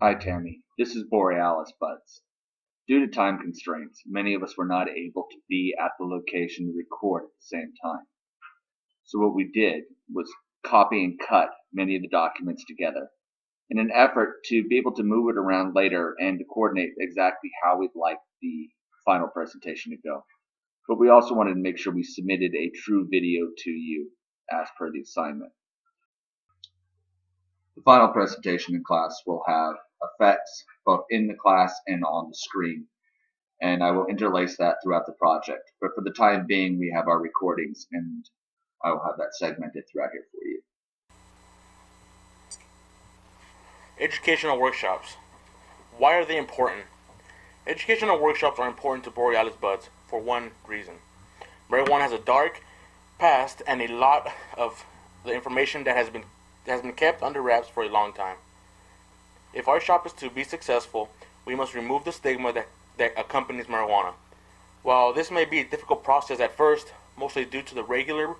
Hi, Tammy. This is Borealis Buds. Due to time constraints, many of us were not able to be at the location to record at the same time. So what we did was copy and cut many of the documents together in an effort to be able to move it around later and to coordinate exactly how we'd like the final presentation to go. But we also wanted to make sure we submitted a true video to you as per the assignment. The final presentation in class will have effects both in the class and on the screen, and I will interlace that throughout the project. But for the time being, we have our recordings, and I will have that segmented throughout here for you. Educational workshops. Why are they important? Educational workshops are important to Borealis Buds for one reason. Marijuana has a dark past and a lot of the information that has been kept under wraps for a long time. If our shop is to be successful, we must remove the stigma that accompanies marijuana. While this may be a difficult process at first, mostly due to the regular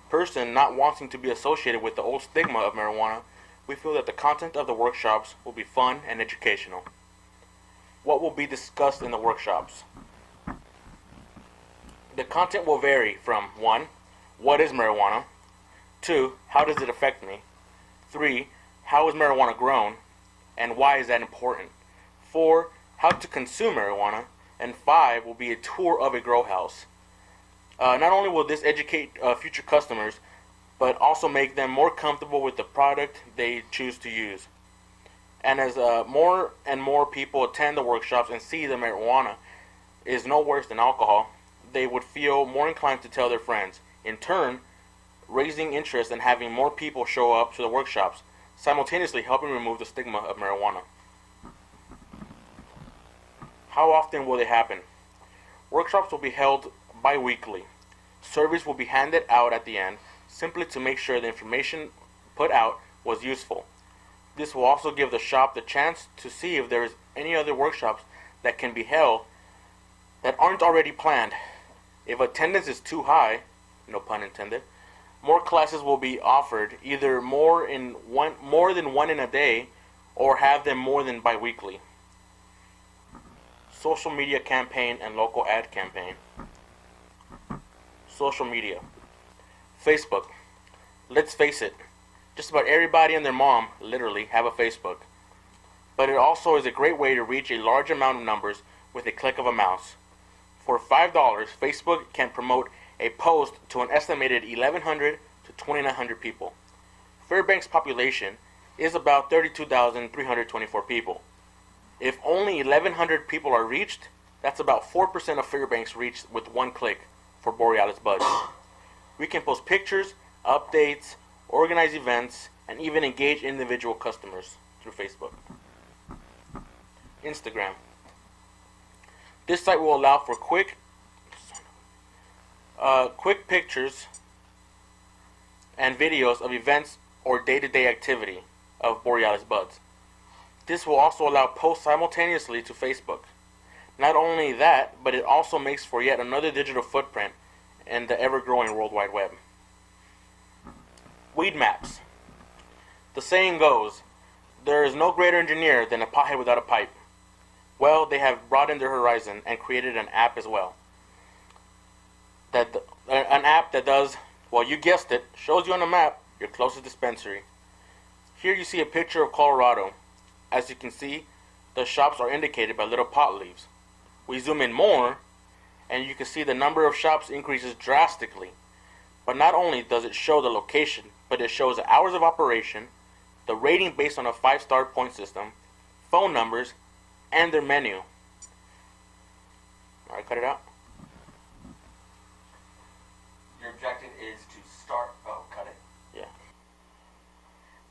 person not wanting to be associated with the old stigma of marijuana, we feel that the content of the workshops will be fun and educational. What will be discussed in the workshops? The content will vary from 1. What is marijuana? 2. How does it affect me? 3. How is marijuana grown? And why is that important? 4. How to consume marijuana. And 5 will be a tour of a grow house. Not only will this educate future customers, but also make them more comfortable with the product they choose to use. And as more and more people attend the workshops and see that marijuana is no worse than alcohol, they would feel more inclined to tell their friends. In turn, raising interest and having more people show up to the workshops, simultaneously helping remove the stigma of marijuana. How often will they happen? Workshops will be held bi-weekly. Surveys will be handed out at the end, simply to make sure the information put out was useful. This will also give the shop the chance to see if there is any other workshops that can be held that aren't already planned. If attendance is too high, no pun intended, more classes will be offered, either more than one in a day, or have them more than bi-weekly. Social media campaign and local ad campaign. Social media. Facebook. Let's face it, just about everybody and their mom, literally, have a Facebook. But it also is a great way to reach a large amount of numbers with a click of a mouse. For $5, Facebook can promote a post to an estimated 1,100 to 2,900 people. Fairbanks' population is about 32,324 people. If only 1,100 people are reached, that's about 4% of Fairbanks reached with one click for Borealis Buds. We can post pictures, updates, organize events, and even engage individual customers through Facebook. Instagram. This site will allow for quick pictures and videos of events or day-to-day activity of Borealis Buds. This will also allow posts simultaneously to Facebook. Not only that, but it also makes for yet another digital footprint in the ever-growing World Wide Web. Weed maps. The saying goes, there is no greater engineer than a pothead without a pipe. Well, they have broadened their horizon and created an app as well. An app that does, well, you guessed it, shows you on a map your closest dispensary. Here you see a picture of Colorado. As you can see, the shops are indicated by little pot leaves. We zoom in more, and you can see the number of shops increases drastically. But not only does it show the location, but it shows the hours of operation, the rating based on a 5-star point system, phone numbers, and their menu. Alright, cut it out. Your objective is to start. Oh, cut it. Yeah.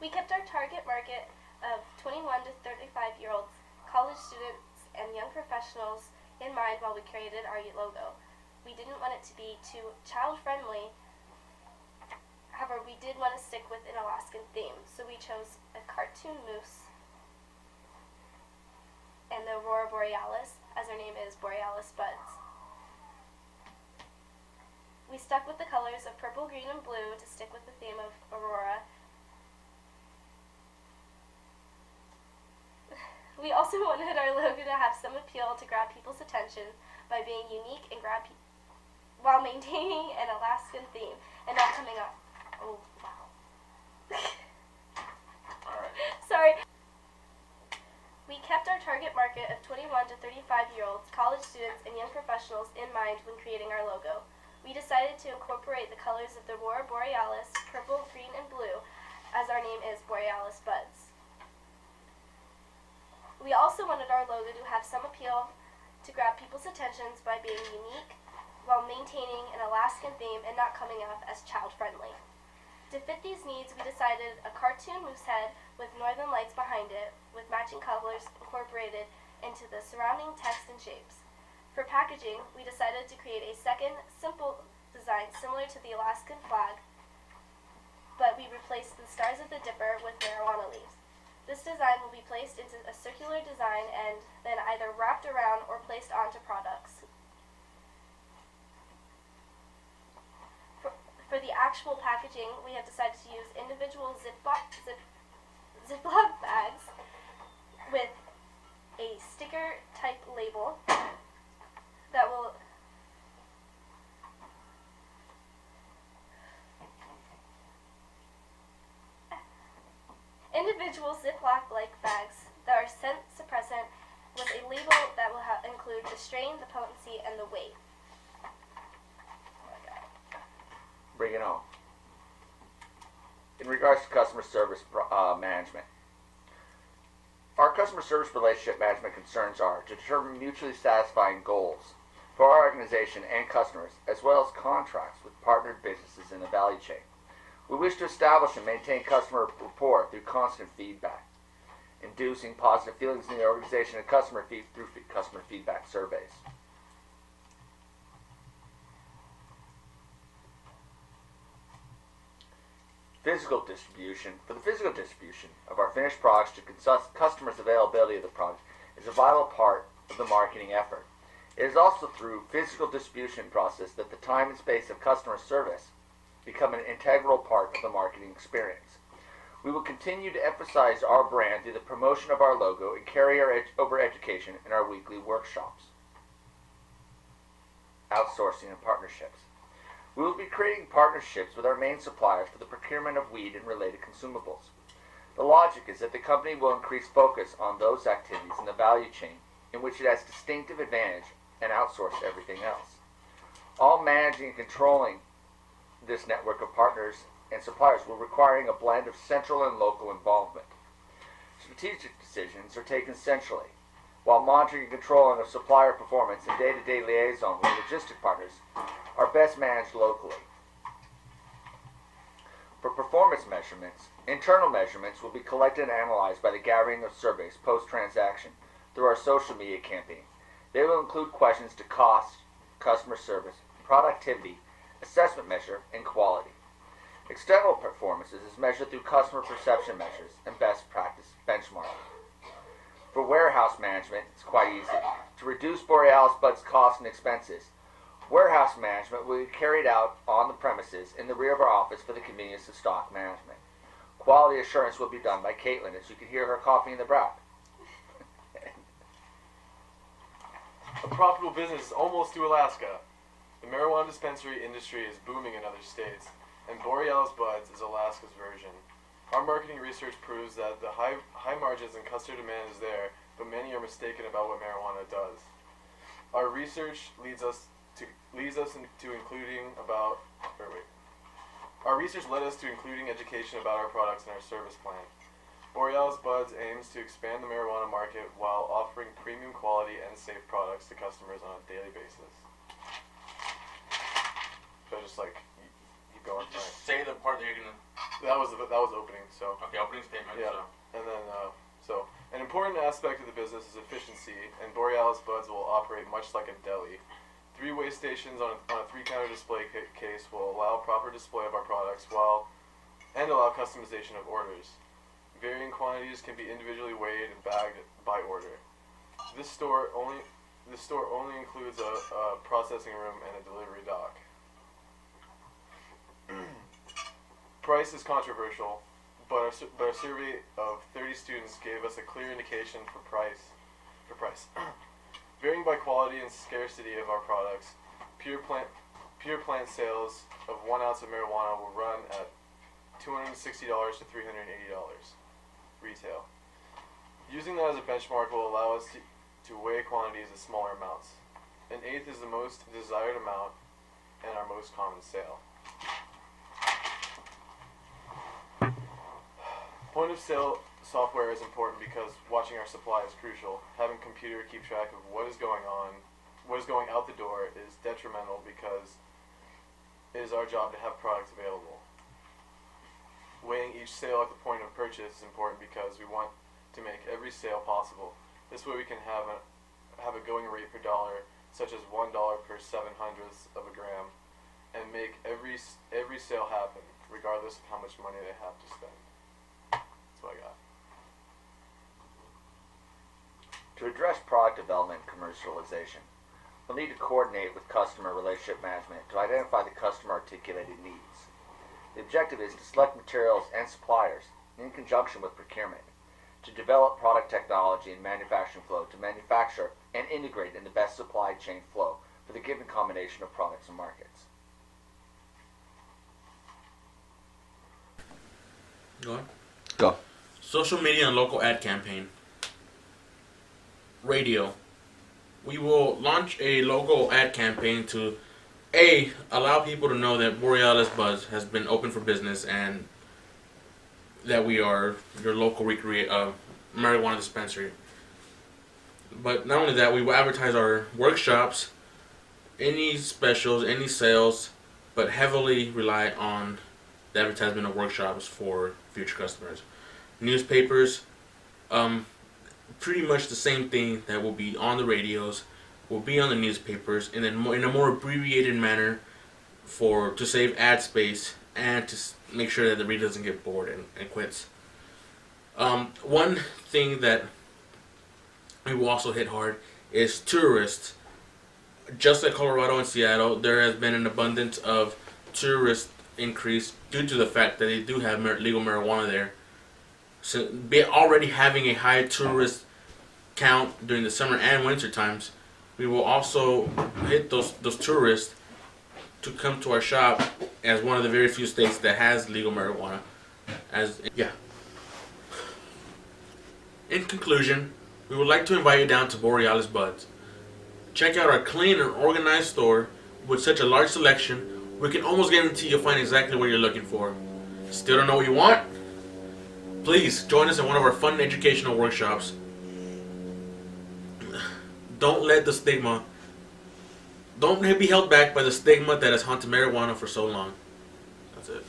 We kept our target market of 21 to 35-year-olds, college students, and young professionals in mind while we created our logo. We didn't want it to be too child-friendly. However, we did want to stick with an Alaskan theme, so we chose a cartoon moose and the Aurora Borealis, as our name is Borealis Buds. We stuck with the colors of purple, green, and blue to stick with the theme of Aurora. We also wanted our logo to have some appeal to grab people's attention by being unique and while maintaining an Alaskan theme and not coming up. Oh, wow. All right. Sorry. We kept our target market of 21 to 35-year-olds, college students, and young professionals in mind when creating our logo. We decided to incorporate the colors of the Aurora Borealis, purple, green, and blue, as our name is Borealis Buds. We also wanted our logo to have some appeal to grab people's attentions by being unique while maintaining an Alaskan theme and not coming off as child-friendly. To fit these needs, we decided a cartoon moose head with northern lights behind it, with matching colors incorporated into the surrounding text and shapes. For packaging, we decided to create a second, simple design similar to the Alaskan flag, but we replaced the stars of the Dipper with marijuana leaves. This design will be placed into a circular design and then either wrapped around or placed onto products. For the actual packaging, we have decided to use individual Ziploc bags with a sticker type label that will Ziploc-like bags that are scent suppressant with a label that will include the strain, the potency, and the weight. Bring it home. In regards to customer service management, our customer service relationship management concerns are to determine mutually satisfying goals for our organization and customers, as well as contracts with partnered businesses in the value chain. We wish to establish and maintain customer rapport through constant feedback, inducing positive feelings in the organization and through customer feedback surveys. Physical distribution. For the physical distribution of our finished products to customers' availability of the product is a vital part of the marketing effort. It is also through physical distribution process that the time and space of customer service become an integral part of the marketing experience. We will continue to emphasize our brand through the promotion of our logo and carry over education in our weekly workshops. Outsourcing and partnerships. We will be creating partnerships with our main suppliers for the procurement of weed and related consumables. The logic is that the company will increase focus on those activities in the value chain in which it has distinctive advantage and outsource everything else. All managing and controlling this network of partners and suppliers will requiring a blend of central and local involvement. Strategic decisions are taken centrally, while monitoring and controlling of supplier performance and day-to-day liaison with logistic partners are best managed locally. For performance measurements, internal measurements will be collected and analyzed by the gathering of surveys post-transaction through our social media campaign. They will include questions to cost, customer service, productivity, assessment measure, and quality. External performances is measured through customer perception measures and best practice benchmarking. For warehouse management, it's quite easy. To reduce Borealis Buds' costs and expenses, warehouse management will be carried out on the premises in the rear of our office for the convenience of stock management. Quality assurance will be done by Caitlin, as you can hear her coughing in the back. A profitable business almost to Alaska. The marijuana dispensary industry is booming in other states, and Borealis Buds is Alaska's version. Our marketing research proves that the high margins and customer demand is there, but many are mistaken about what marijuana does. Our research leads us into including about. Our research led us to including education about our products in our service plan. Borealis Buds aims to expand the marijuana market while offering premium quality and safe products to customers on a daily basis. So just like you go on. Just say the part that you're gonna. That was opening. So Okay, opening statement. yeah, So. and then so an important aspect of the business is efficiency, and Borealis Buds will operate much like a deli. 3 weigh stations on a 3-counter display case will allow proper display of our products and allow customization of orders. Varying quantities can be individually weighed and bagged by order. This store only includes a processing room and a delivery dock. Price is controversial. But our survey of 30 students gave us a clear indication for price. Varying by quality and scarcity of our products, pure plant sales of 1 ounce of marijuana will run at $260 to $380 retail. Using that as a benchmark will allow us to weigh quantities of smaller amounts. An eighth is the most desired amount and our most common sale. Point of sale software is important because watching our supply is crucial. Having a computer keep track of what is going out the door is detrimental because it is our job to have products available. Weighing each sale at the point of purchase is important because we want to make every sale possible. This way we can have a going rate per dollar, such as $1 per 7/100ths of a gram, and make every sale happen, regardless of how much money they have to spend. That's what I got. To address product development and commercialization, we'll need to coordinate with customer relationship management to identify the customer articulated needs. The objective is to select materials and suppliers in conjunction with procurement, to develop product technology and manufacturing flow to manufacture and integrate in the best supply chain flow for the given combination of products and markets. Go on. Go. Social media and local ad campaign. Radio. We will launch a local ad campaign to allow people to know that Borealis Buds has been open for business and that we are your local marijuana dispensary. But not only that, we will advertise our workshops, any specials, any sales, but heavily rely on the advertisement of workshops for future customers. Newspapers, pretty much the same thing that will be on the radios, will be on the newspapers, and then in a more abbreviated manner to save ad space and to make sure that the reader doesn't get bored and quits. One thing that we will also hit hard is tourists. Just like Colorado and Seattle, there has been an abundance of tourist increase due to the fact that they do have legal marijuana there. So, already having a high tourist count during the summer and winter times, we will also hit those tourists to come to our shop as one of the very few states that has legal marijuana. In conclusion, we would like to invite you down to Borealis Buds. Check out our clean and organized store with such a large selection. We can almost guarantee you'll find exactly what you're looking for. Still don't know what you want? Please join us in one of our fun educational workshops. Don't be held back by the stigma that has haunted marijuana for so long. That's it.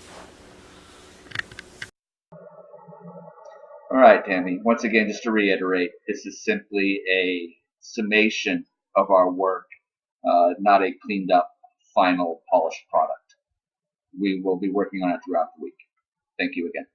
All right, Tammy. Once again, just to reiterate, this is simply a summation of our work, not a cleaned up, final, polished product. We will be working on it throughout the week. Thank you again.